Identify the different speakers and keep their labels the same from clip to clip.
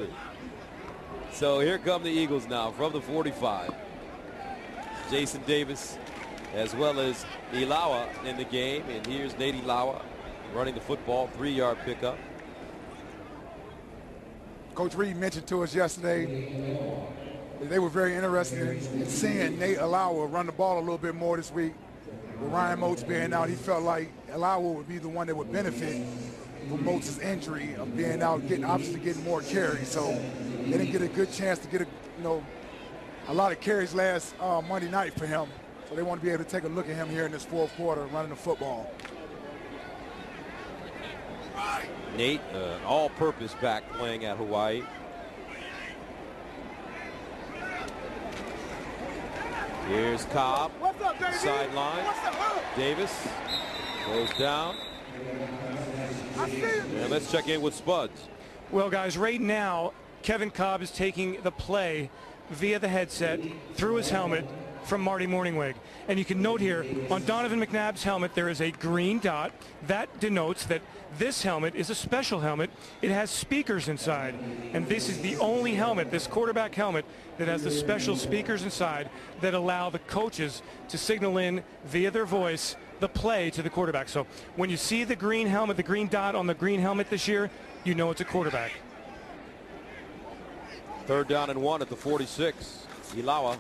Speaker 1: either. So here come the Eagles now from the 45. Jason Davis as well as Ilawa in the game. And here's Nate Ilawa running the football, 3-yard pickup.
Speaker 2: Coach Reed mentioned to us yesterday that they were very interested in seeing Nate Ilawa run the ball a little bit more this week. With Ryan Moats being out, he felt like Ilawa would be the one that would benefit from Moats' injury of being out, obviously getting more carries. So they didn't get a good chance to get a lot of carries last Monday night for him. So they want to be able to take a look at him here in this fourth quarter running the football.
Speaker 1: Nate, all-purpose back playing at Hawaii. Here's Cobb, sideline. Davis goes down. And let's check in with Spuds.
Speaker 3: Well, guys, right now, Kevin Cobb is taking the play via the headset through his helmet from Marty Morningweg. And you can note here, on Donovan McNabb's helmet, there is a green dot. That denotes that this helmet is a special helmet. It has speakers inside. And this is the only helmet, this quarterback helmet, that has the special speakers inside that allow the coaches to signal in via their voice the play to the quarterback. So when you see the green helmet, the green dot on the green helmet this year, you know it's a quarterback.
Speaker 1: 3rd down and 1 at the 46. Ilawa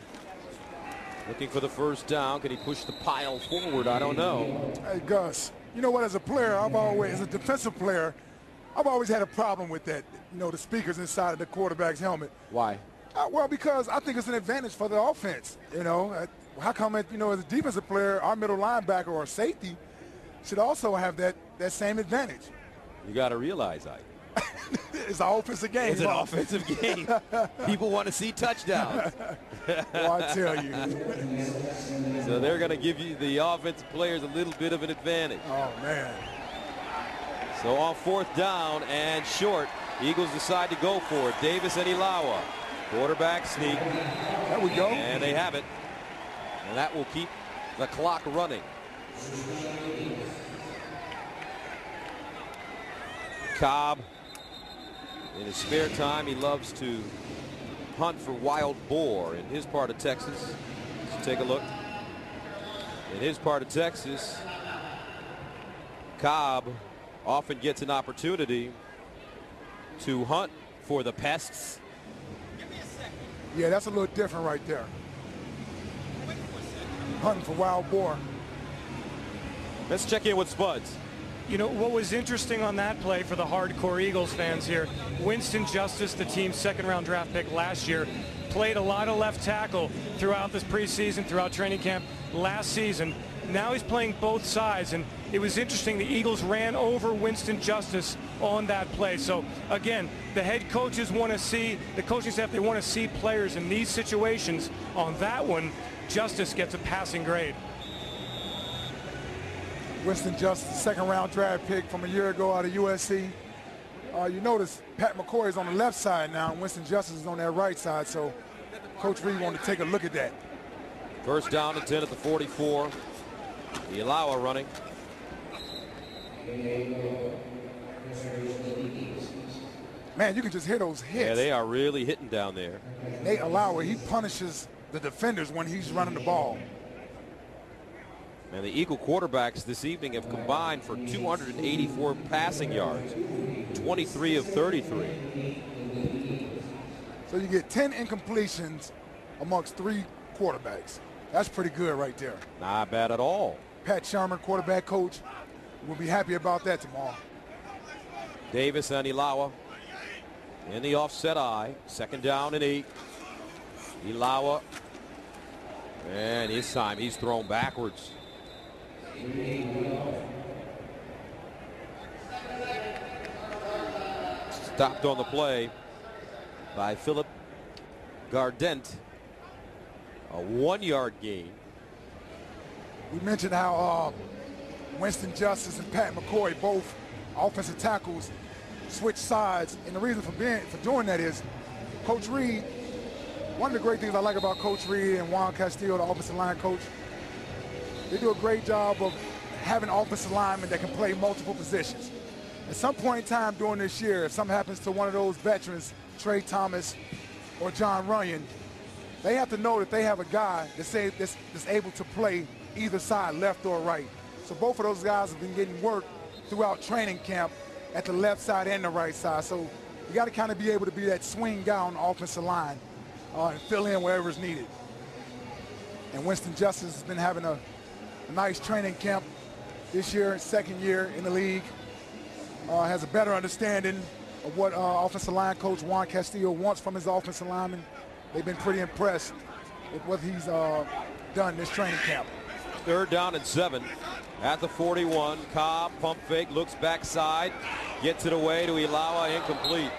Speaker 1: looking for the first down. Can he push the pile forward? I don't know.
Speaker 2: Hey, Gus, you know what? As a player, as a defensive player, I've always had a problem with that, the speakers inside of the quarterback's helmet.
Speaker 1: Why?
Speaker 2: Well, because I think it's an advantage for the offense. How come, as a defensive player, our middle linebacker or safety should also have that same advantage?
Speaker 1: You got to realize,
Speaker 2: it's an offensive game.
Speaker 1: It's an offensive game. People want to see touchdowns.
Speaker 2: Well, I tell you.
Speaker 1: So they're going to give you the offensive players a little bit of an advantage.
Speaker 2: Oh, man.
Speaker 1: So on 4th down and short, Eagles decide to go for it. Davis and Ilawa. Quarterback sneak.
Speaker 2: There we go.
Speaker 1: And they have it. And that will keep the clock running. Cobb, in his spare time, he loves to hunt for wild boar in his part of Texas. Let's take a look. In his part of Texas, Cobb often gets an opportunity to hunt for the pests.
Speaker 2: Yeah, that's a little different right there. Hunting for wild boar.
Speaker 1: Let's check in with Spuds.
Speaker 3: What was interesting on that play for the hardcore Eagles fans here, Winston Justice, the team's 2nd-round draft pick last year, played a lot of left tackle throughout this preseason, throughout training camp last season. Now he's playing both sides, and it was interesting. The Eagles ran over Winston Justice on that play. So, again, the head coaches want to see, the coaching staff, they want to see players in these situations. On that one, Justice gets a passing grade.
Speaker 2: Winston Justice, 2nd-round draft pick from a year ago out of USC. You notice Pat McCoy is on the left side now, and Winston Justice is on that right side. So Coach Reed wanted to take a look at that.
Speaker 1: 1st down and 10 at the 44. Ilawa running.
Speaker 2: Man, you can just hear those hits.
Speaker 1: Yeah, they are really hitting down there.
Speaker 2: Nate Ilawa, he punishes the defenders when he's running the ball.
Speaker 1: And the Eagle quarterbacks this evening have combined for 284 passing yards, 23 of 33.
Speaker 2: So you get 10 incompletions amongst 3 quarterbacks. That's pretty good right there.
Speaker 1: Not bad at all.
Speaker 2: Pat Sherman, quarterback coach, will be happy about that tomorrow.
Speaker 1: Davis and Ilawa in the offset eye. 2nd down and 8. Ilawa. And this time he's thrown backwards. Stopped on the play by Philip Gardent. A 1-yard gain.
Speaker 2: We mentioned how Winston Justice and Pat McCoy, both offensive tackles, switch sides. And the reason for doing that is Coach Reed, one of the great things I like about Coach Reed and Juan Castillo, the offensive line coach, they do a great job of having offensive linemen that can play multiple positions. At some point in time during this year, if something happens to one of those veterans Trey Thomas or John Runyon, they have to know that they have a guy that's able to play either side, left or right. So both of those guys have been getting work throughout training camp at the left side and the right side. So you got to kind of be able to be that swing guy on the offensive line and fill in wherever is needed. And Winston Justice has been having a nice training camp this year, second year in the league. Has a better understanding of what offensive line coach Juan Castillo wants from his offensive linemen. They've been pretty impressed with what he's done this training camp.
Speaker 1: 3rd down and 7 at the 41. Cobb, pump fake, looks backside, gets it away to Ilawa, incomplete.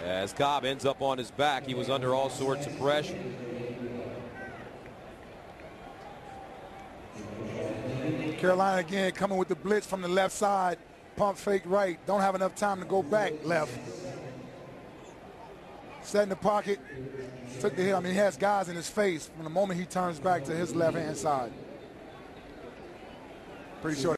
Speaker 1: As Cobb ends up on his back, he was under all sorts of pressure.
Speaker 2: Carolina again coming with the blitz from the left side. Pump fake right. Don't have enough time to go back left. Set in the pocket. Took the hit. I mean, he has guys in his face from the moment he turns back to his left-hand side. Pretty sure.